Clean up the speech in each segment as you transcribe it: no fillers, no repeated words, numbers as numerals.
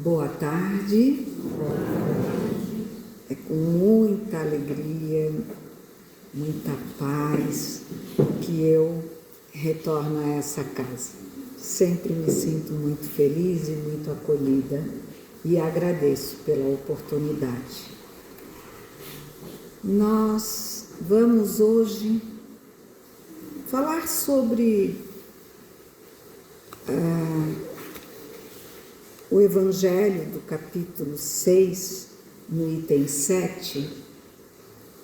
Boa tarde. É com muita alegria, muita paz que eu retorno a essa casa. Sempre me sinto muito feliz e muito acolhida e agradeço pela oportunidade. Nós vamos hoje falar sobre o Evangelho do capítulo 6, no item 7,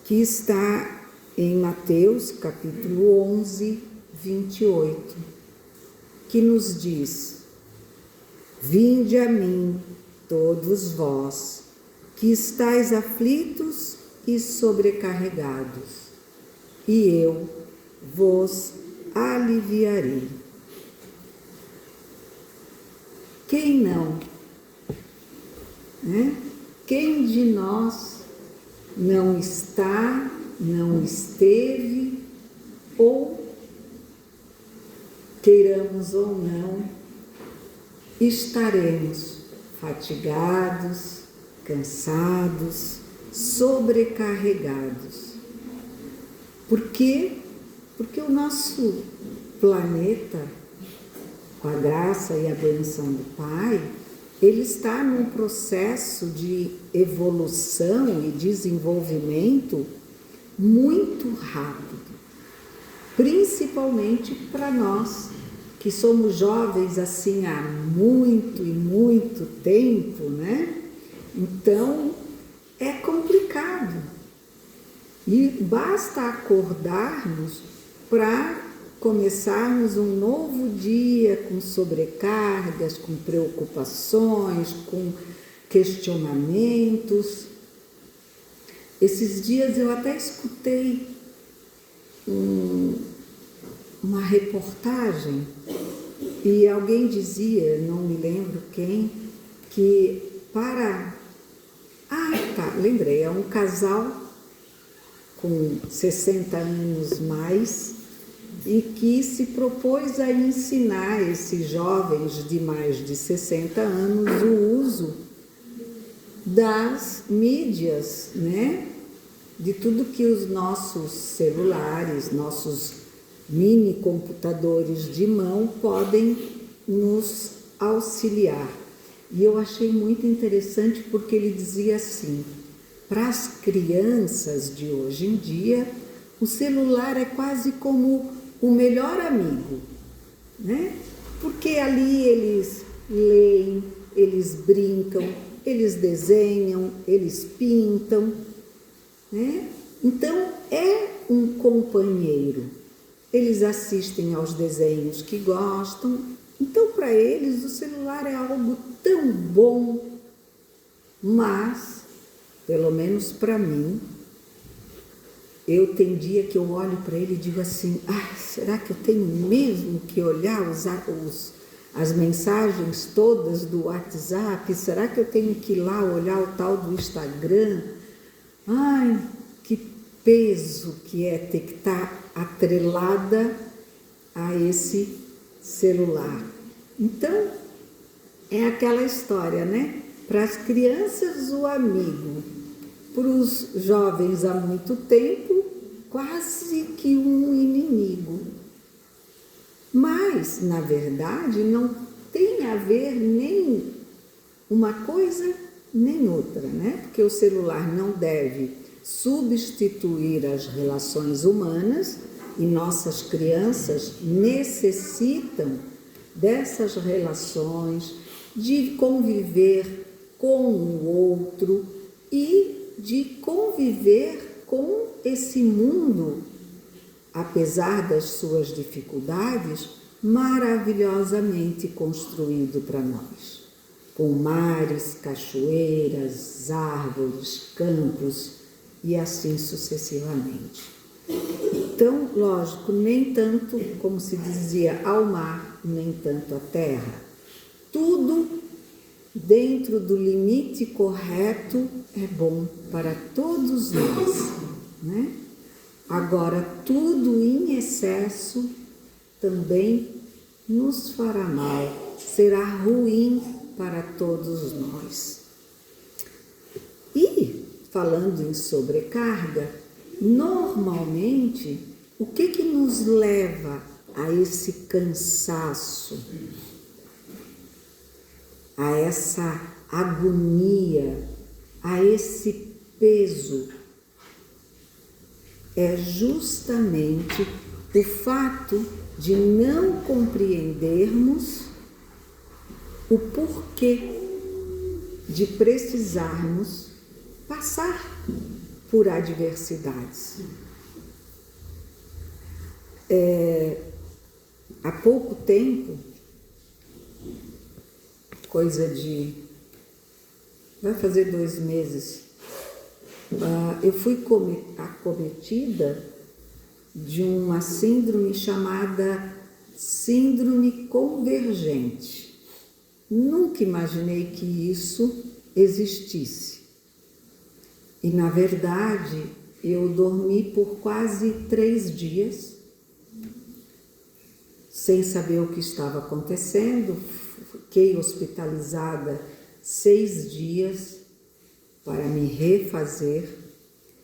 que está em Mateus, capítulo 11, 28, que nos diz: Vinde a mim, todos vós, que estáis aflitos e sobrecarregados, e eu vos aliviarei. Quem não? Quem de nós não está, não esteve, ou queiramos ou não, estaremos fatigados, cansados, sobrecarregados. Por quê? Porque o nosso planeta, com a graça e a bênção do Pai, ele está num processo de evolução e desenvolvimento muito rápido, principalmente para nós, que somos jovens assim há muito e muito tempo, né? Então, é complicado. E basta acordarmos para começarmos um novo dia com sobrecargas, com preocupações, com questionamentos. Esses dias eu até escutei uma reportagem e alguém dizia, não me lembro quem, que lembrei, é um casal com 60 anos mais e que se propôs a ensinar esses jovens de mais de 60 anos o uso das mídias, né? De tudo que os nossos celulares, nossos mini computadores de mão podem nos auxiliar. E eu achei muito interessante porque ele dizia assim: para as crianças de hoje em dia, o celular é quase como o melhor amigo, né? Porque ali eles leem, eles brincam, eles desenham, eles pintam, né? Então é um companheiro. Eles assistem aos desenhos que gostam. Então, para eles, o celular é algo tão bom, mas, pelo menos para mim, tem dia que eu olho para ele e digo assim: será que eu tenho mesmo que olhar as mensagens todas do WhatsApp? Será que eu tenho que ir lá olhar o tal do Instagram? Que peso que é ter que estar atrelada a esse celular. Então, é aquela história, né? Para as crianças, o amigo. Para os jovens há muito tempo, quase que um inimigo. Mas, na verdade, não tem a ver nem uma coisa nem outra, né? Porque o celular não deve substituir as relações humanas e nossas crianças necessitam dessas relações, de conviver com o outro e de conviver com esse mundo, apesar das suas dificuldades, maravilhosamente construído para nós, com mares, cachoeiras, árvores, campos e assim sucessivamente. Então, lógico, nem tanto, como se dizia, ao mar, nem tanto à terra. Tudo dentro do limite correto é bom para todos nós, né? Agora, tudo em excesso também nos fará mal, será ruim para todos nós. E, falando em sobrecarga, normalmente, o que nos leva a esse cansaço, a essa agonia, a esse peso? É justamente o fato de não compreendermos o porquê de precisarmos passar por adversidades. Há pouco tempo, vai fazer 2 meses, eu fui acometida de uma síndrome chamada síndrome convergente. Nunca imaginei que isso existisse. E, na verdade, eu dormi por quase 3 dias, sem saber o que estava acontecendo. Fiquei hospitalizada 6 dias para me refazer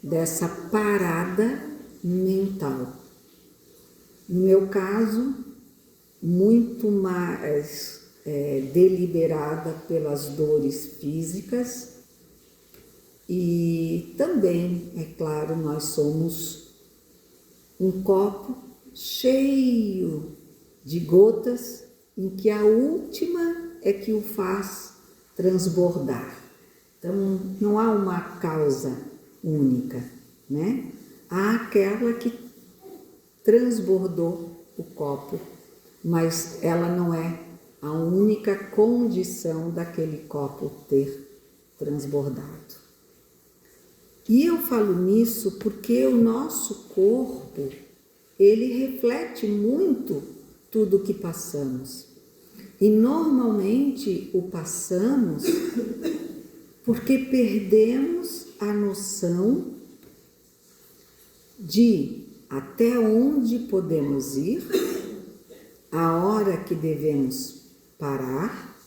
dessa parada mental. No meu caso, muito mais deliberada pelas dores físicas, e também, é claro, nós somos um copo cheio de gotas, em que a última é que o faz transbordar. Então, não há uma causa única, né? Há aquela que transbordou o copo, mas ela não é a única condição daquele copo ter transbordado. E eu falo nisso porque o nosso corpo, ele reflete muito tudo o que passamos. E normalmente o passamos porque perdemos a noção de até onde podemos ir, a hora que devemos parar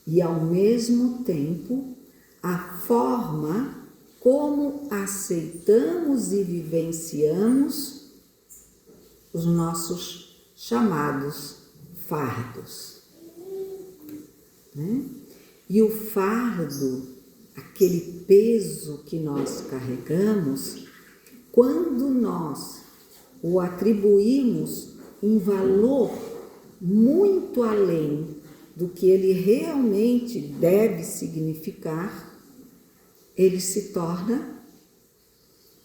e, ao mesmo tempo, a forma como aceitamos e vivenciamos os nossos chamados fardos, né? E o fardo, aquele peso que nós carregamos, quando nós o atribuímos um valor muito além do que ele realmente deve significar, ele se torna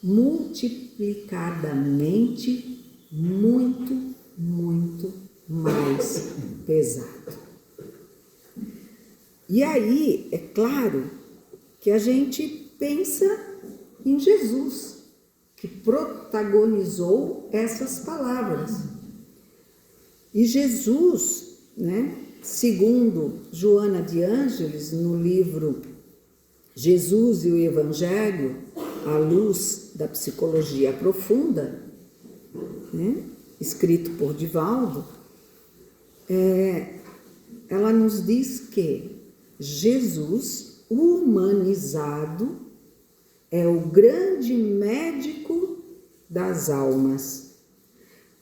multiplicadamente muito, muito mais pesado. E aí, é claro que a gente pensa em Jesus, que protagonizou essas palavras. E Jesus, né, segundo Joana de Ângeles, no livro Jesus e o Evangelho, à luz da psicologia profunda, né, escrito por Divaldo, ela nos diz que Jesus, humanizado, é o grande médico das almas,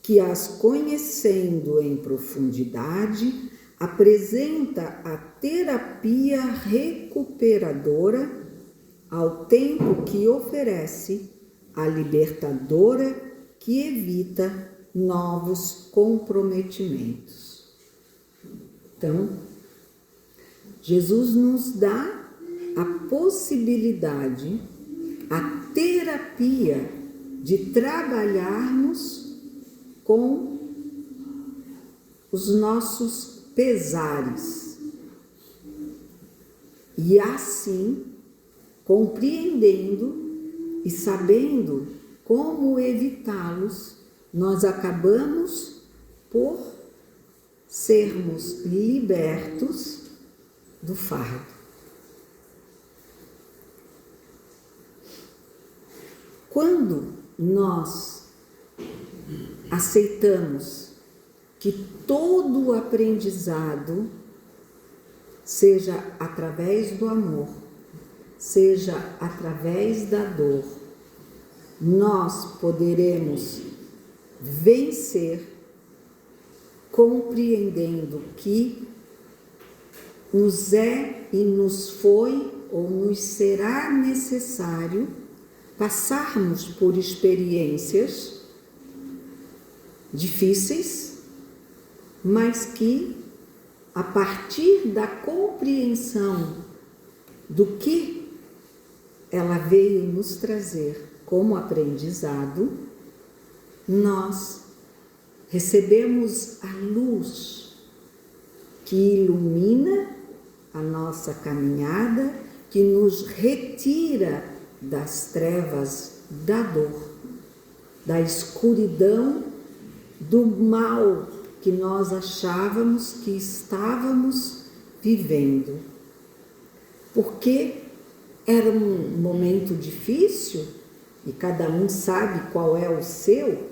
que, as conhecendo em profundidade, apresenta a terapia recuperadora, ao tempo que oferece a libertadora que evita novos comprometimentos. Então, Jesus nos dá a possibilidade, a terapia de trabalharmos com os nossos pesares e assim, compreendendo e sabendo como evitá-los, nós acabamos por sermos libertos do fardo. Quando nós aceitamos que todo o aprendizado seja através do amor, seja através da dor, nós poderemos vencer, compreendendo que nos é e nos foi ou nos será necessário passarmos por experiências difíceis, mas que, a partir da compreensão do que ela veio nos trazer como aprendizado, nós recebemos a luz que ilumina a nossa caminhada, que nos retira das trevas da dor, da escuridão, do mal que nós achávamos que estávamos vivendo. Porque era um momento difícil, e cada um sabe qual é o seu,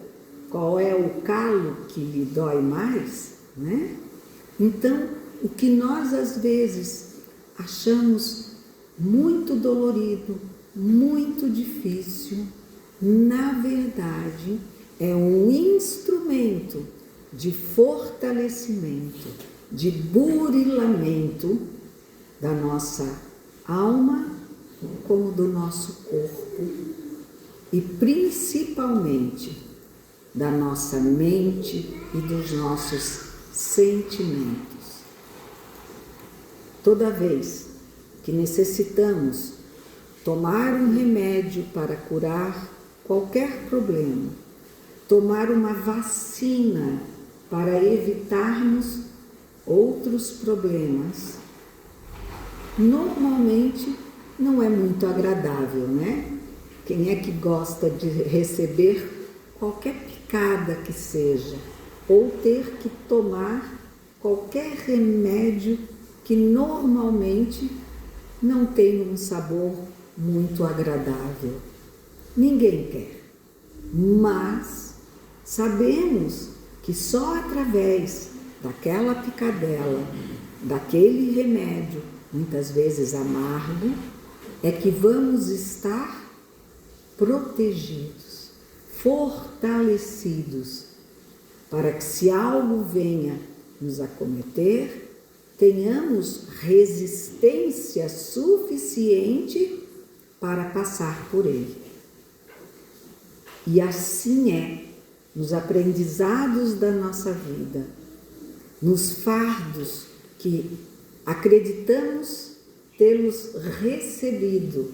qual é o calo que lhe dói mais, né? Então, o que nós às vezes achamos muito dolorido, muito difícil, na verdade é um instrumento de fortalecimento, de burilamento da nossa alma como do nosso corpo e principalmente da nossa mente e dos nossos sentimentos. Toda vez que necessitamos tomar um remédio para curar qualquer problema, tomar uma vacina para evitarmos outros problemas, normalmente não é muito agradável, né? Quem é que gosta de receber qualquer picada que seja, ou ter que tomar qualquer remédio que normalmente não tem um sabor muito agradável? Ninguém quer. Mas sabemos que só através daquela picadela, daquele remédio, muitas vezes amargo, é que vamos estar protegidos, fortalecidos, para que, se algo venha nos acometer, tenhamos resistência suficiente para passar por ele. E assim é nos aprendizados da nossa vida, nos fardos que acreditamos tê-los recebido.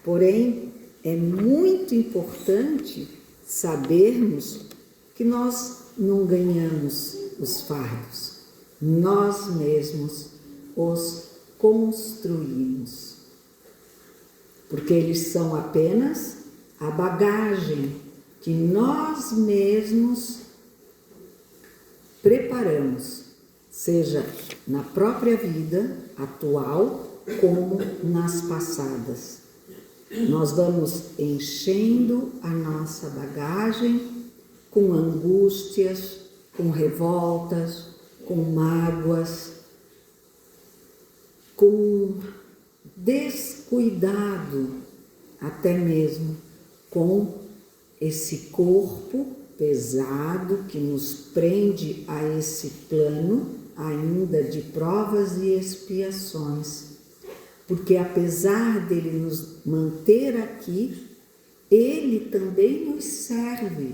Porém, é muito importante sabermos que nós não ganhamos os fardos, nós mesmos os construímos, porque eles são apenas a bagagem que nós mesmos preparamos, seja na própria vida atual como nas passadas. Nós vamos enchendo a nossa bagagem com angústias, com revoltas, com mágoas, com descuidado, até mesmo com esse corpo pesado que nos prende a esse plano ainda de provas e expiações. Porque apesar dele nos manter aqui, ele também nos serve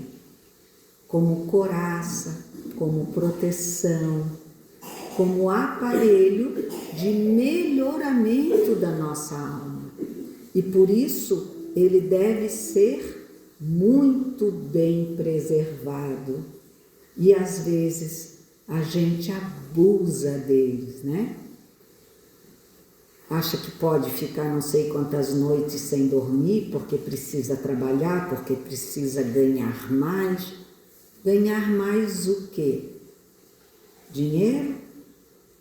como coraça, como proteção, como aparelho de melhoramento da nossa alma. E por isso ele deve ser muito bem preservado. E às vezes a gente abusa deles, né? Acha que pode ficar não sei quantas noites sem dormir porque precisa trabalhar, porque precisa ganhar mais. Ganhar mais o quê? Dinheiro?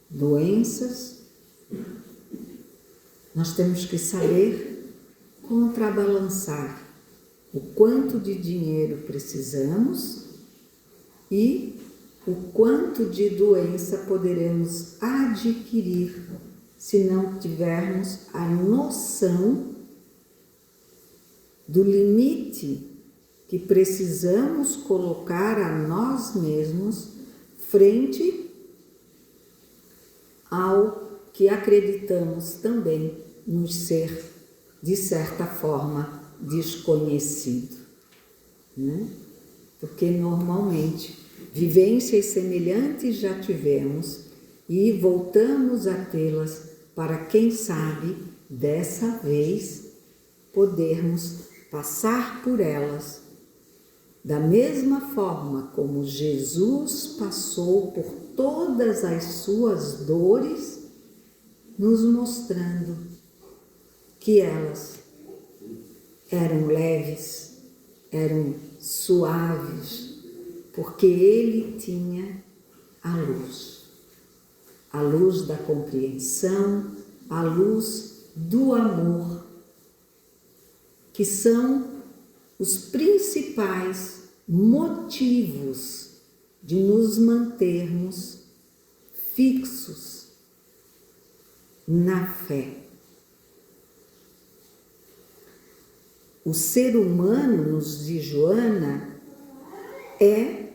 Doenças? Nós temos que saber contrabalançar o quanto de dinheiro precisamos e o quanto de doença poderemos adquirir se não tivermos a noção do limite que precisamos colocar a nós mesmos frente ao que acreditamos também nos ser, de certa forma, desconhecido, né? Porque normalmente vivências semelhantes já tivemos e voltamos a tê-las para, quem sabe, dessa vez podermos passar por elas da mesma forma como Jesus passou por todas as suas dores, nos mostrando que elas eram leves, eram suaves, porque Ele tinha a luz da compreensão, a luz do amor, que são os principais motivos de nos mantermos fixos na fé. O ser humano, nos diz Joana, é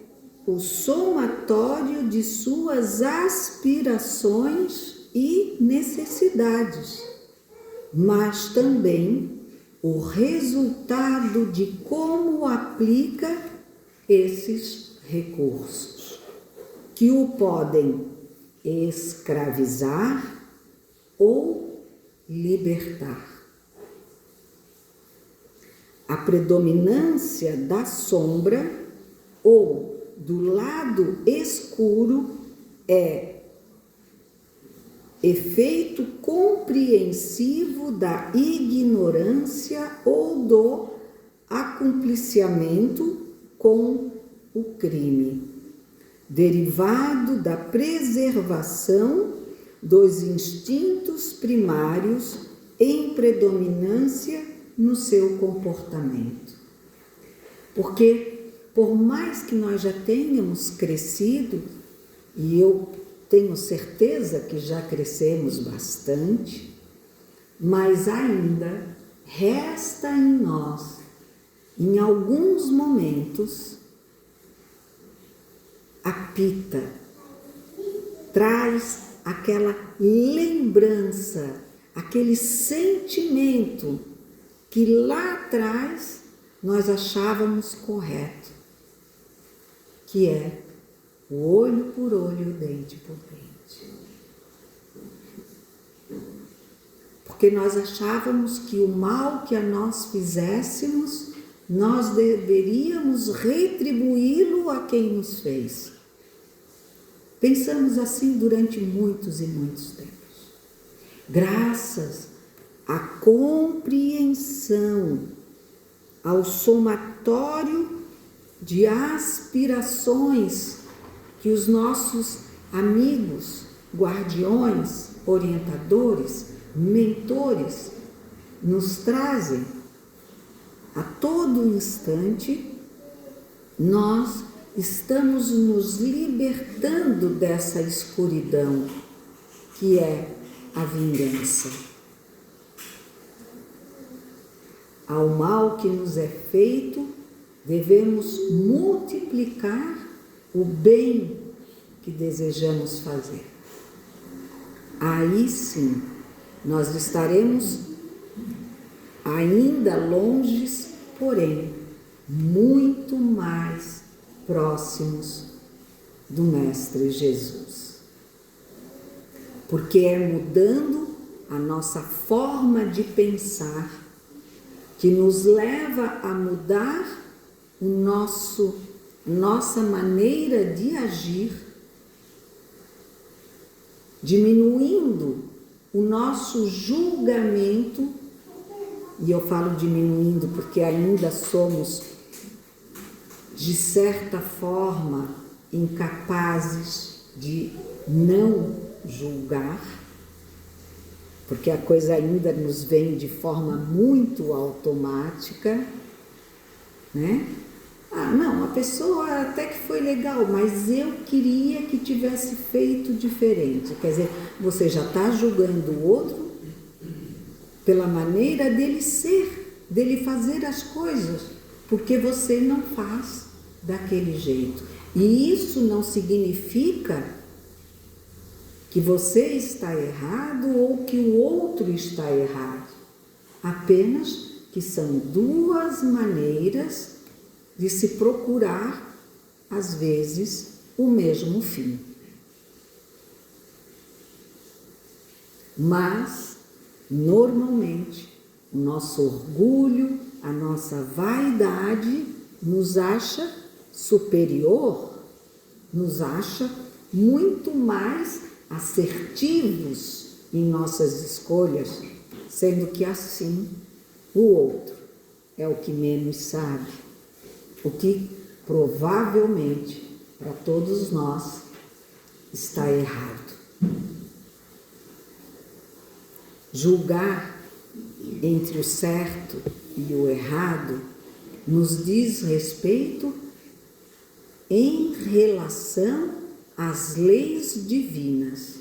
o somatório de suas aspirações e necessidades, mas também o resultado de como aplica esses recursos, que o podem escravizar ou libertar. A predominância da sombra ou do lado escuro é efeito compreensivo da ignorância ou do acumpliciamento com o crime, derivado da preservação dos instintos primários em predominância no seu comportamento. Porque, por mais que nós já tenhamos crescido, e eu tenho certeza que já crescemos bastante, mas ainda resta em nós, em alguns momentos, a pita, traz aquela lembrança, aquele sentimento que lá atrás nós achávamos correto, que é o olho por olho, o dente por dente. Porque nós achávamos que o mal que a nós fizéssemos, nós deveríamos retribuí-lo a quem nos fez. Pensamos assim durante muitos e muitos tempos. Graças à compreensão, ao somatório de aspirações que os nossos amigos, guardiões, orientadores, mentores nos trazem a todo instante, nós estamos nos libertando dessa escuridão que é a vingança. Ao mal que nos é feito, devemos multiplicar o bem que desejamos fazer. Aí sim, nós estaremos ainda longes, porém, muito mais próximos do Mestre Jesus. Porque é mudando a nossa forma de pensar que nos leva a mudar nossa maneira de agir, diminuindo o nosso julgamento, e eu falo diminuindo porque ainda somos, de certa forma, incapazes de não julgar, porque a coisa ainda nos vem de forma muito automática, né? Não, a pessoa até que foi legal, mas eu queria que tivesse feito diferente. Quer dizer, você já está julgando o outro pela maneira dele ser, dele fazer as coisas, porque você não faz daquele jeito. E isso não significa que você está errado ou que o outro está errado. Apenas que são duas maneiras de se procurar, às vezes, o mesmo fim. Mas, normalmente, o nosso orgulho, a nossa vaidade nos acha superior, nos acha muito mais assertivos em nossas escolhas, sendo que assim o outro é o que menos sabe, o que provavelmente para todos nós está errado. Julgar entre o certo e o errado nos diz respeito em relação às leis divinas.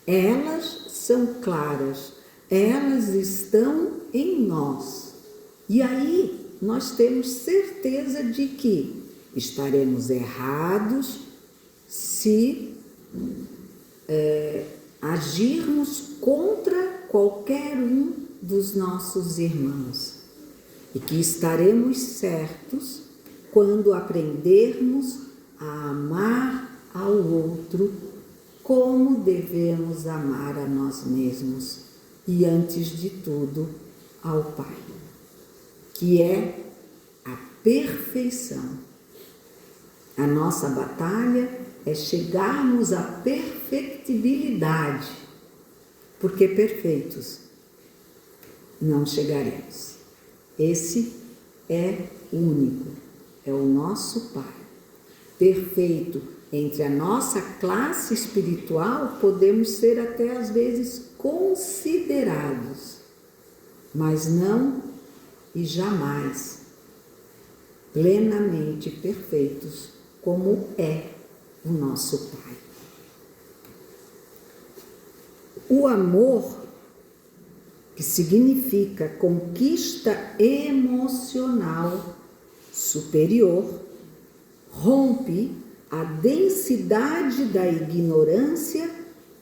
Elas são claras, elas estão em nós. E aí nós temos certeza de que estaremos errados se agirmos contra qualquer um dos nossos irmãos, e que estaremos certos quando aprendermos a amar ao outro como devemos amar a nós mesmos e, antes de tudo, ao Pai, que é a perfeição. A nossa batalha é chegarmos à perfectibilidade, porque perfeitos não chegaremos. Esse é único, é o nosso Pai. Perfeito entre a nossa classe espiritual, podemos ser até às vezes considerados, mas não e jamais plenamente perfeitos, como é o nosso Pai. O amor, que significa conquista emocional superior, rompe a densidade da ignorância,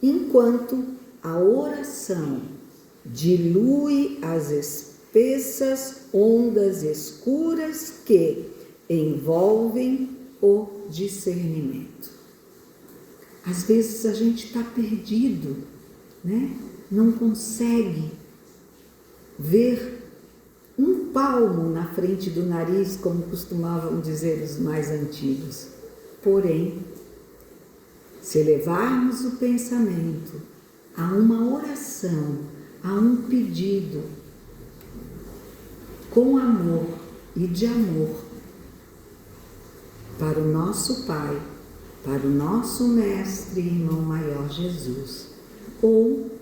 enquanto a oração dilui as espessas ondas escuras que envolvem o discernimento. Às vezes a gente está perdido, né? Não consegue ver um palmo na frente do nariz, como costumavam dizer os mais antigos. Porém, se levarmos o pensamento a uma oração, a um pedido, com amor e de amor, para o nosso Pai, para o nosso Mestre e Irmão Maior Jesus, ou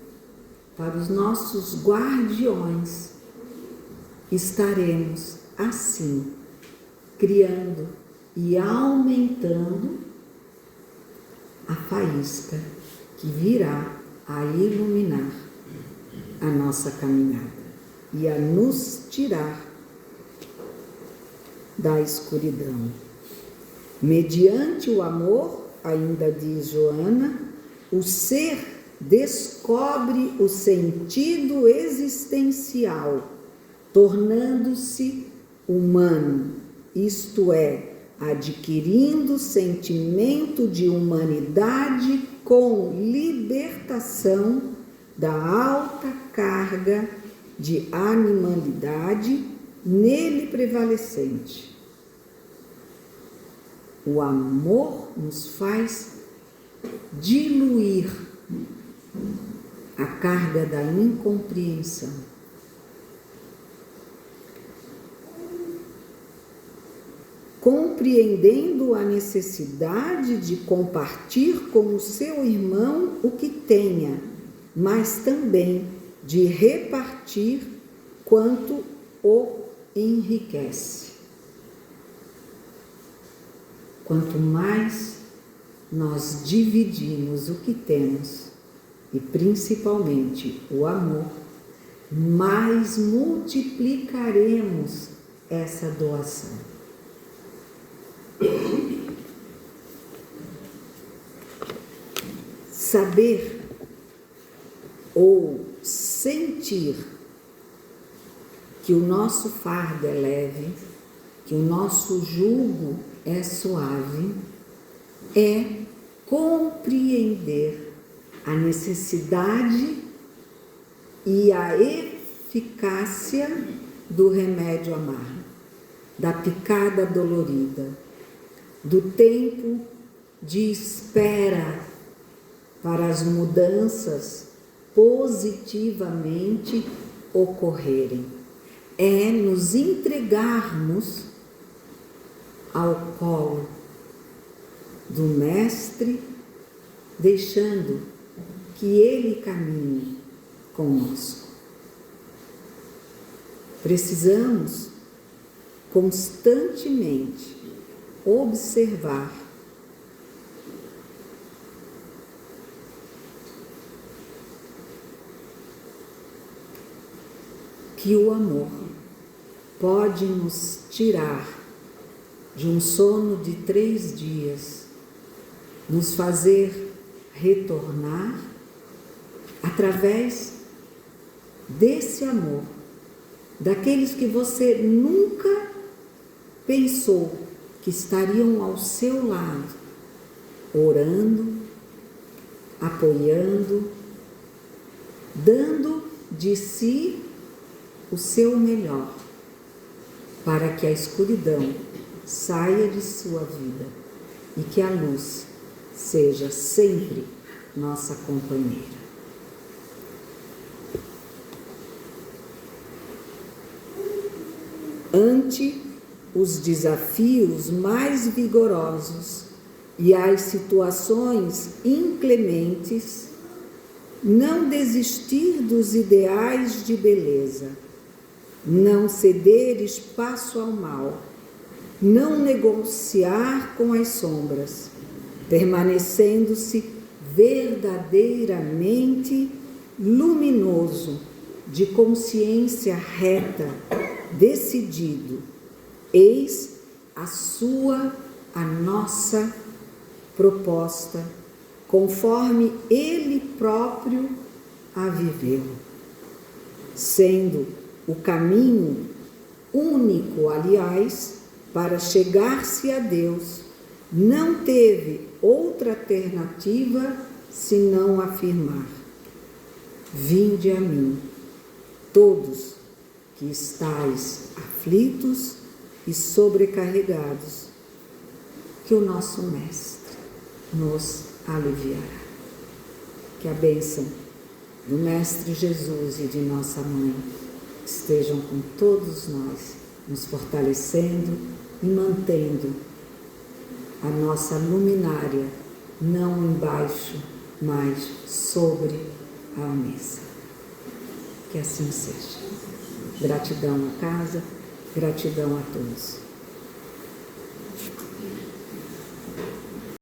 para os nossos guardiões, estaremos assim criando e aumentando a faísca que virá a iluminar a nossa caminhada e a nos tirar da escuridão. Mediante o amor, ainda diz Joana, o ser descobre o sentido existencial, tornando-se humano, isto é, adquirindo sentimento de humanidade com libertação da alta carga de animalidade nele prevalecente. O amor nos faz diluir a carga da incompreensão. Compreendendo a necessidade de compartilhar com o seu irmão o que tenha, mas também de repartir quanto o enriquece. quanto mais nós dividimos o que temos, e principalmente o amor, mais multiplicaremos essa doação. Saber ou sentir que o nosso fardo é leve, que o nosso jugo é suave, é compreender a necessidade e a eficácia do remédio amargo, da picada dolorida, do tempo de espera para as mudanças positivamente ocorrerem. É nos entregarmos ao colo do Mestre, deixando que Ele caminhe conosco. Precisamos constantemente observar que o amor pode nos tirar de um sono de 3 dias, nos fazer retornar através desse amor, daqueles que você nunca pensou que estariam ao seu lado, orando, apoiando, dando de si o seu melhor, para que a escuridão saia de sua vida e que a luz seja sempre nossa companheira. Ante os desafios mais vigorosos e as situações inclementes, não desistir dos ideais de beleza, não ceder espaço ao mal, não negociar com as sombras, permanecendo-se verdadeiramente luminoso, de consciência reta, decidido. Eis a nossa proposta, conforme Ele próprio a viveu, sendo o caminho único, aliás, para chegar-se a Deus. Não teve outra alternativa senão afirmar: vinde a mim, todos que estáis aflitos e sobrecarregados, que o nosso Mestre nos aliviará. Que a bênção do Mestre Jesus e de nossa Mãe estejam com todos nós, nos fortalecendo e mantendo a nossa luminária não embaixo, mas sobre a mesa. Que assim seja. Gratidão à casa, gratidão a todos.